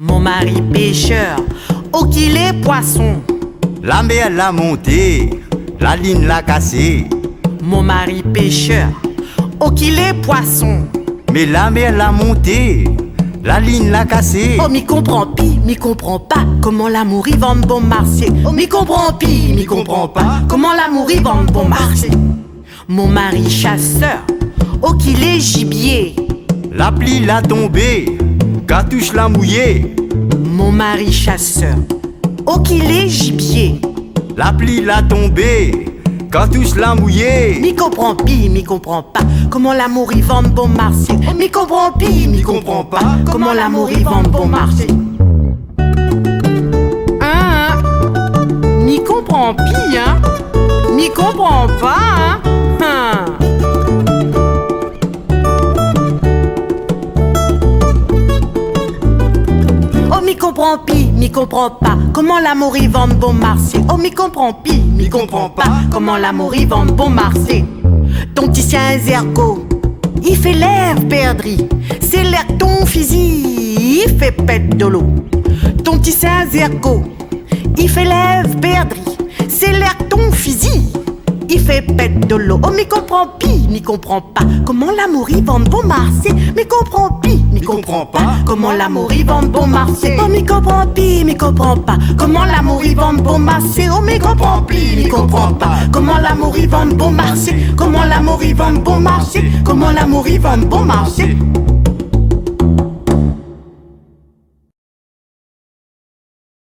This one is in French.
Mon mari pêcheur, oh qu'il est poisson. La mer l'a monté, la ligne l'a cassé. Mon mari pêcheur, oh qu'il est poisson. Mais la mer l'a monté, la ligne l'a cassé. Oh m'y comprend pas comment l'amour y vend bon marché. Oh m'y comprend pas comment l'amour y vend bon marché. Mon mari chasseur, oh qu'il est gibier. La pluie l'a tombé, Gatouche l'a mouillé. Mon mari chasseur, oh qu'il est gibier. La pluie l'a tombé, Gatouche l'a mouillé. M'y comprend pas comment l'amour y vend bon marché. Oh m'y comprend pas comment l'amour y vend bon marché. M'y comprend m'y comprend pas Oh m'y comprend pas comment l'amour y vend bon marché. Oh m'y comprend pas comment l'amour y vend bon marché. Ton petit chien zergo, il fait l'air perdri. C'est l'air que ton fusil, il fait pète de l'eau. Ton petit chien zergo, il fait l'air perdri. C'est l'air que ton fusil, il fait pète de l'eau. Oh m'y comprend pas comment l'amour y vend bon marché. M'y comprend pas comment l'amour y vend bon marché. Oh m'y comprend pas comment l'amour y vend bon marché. Oh m'y comprend pas comment l'amour y vend bon marché. Comment l'amour y vend bon marché. Comment l'amour y vend bon marché.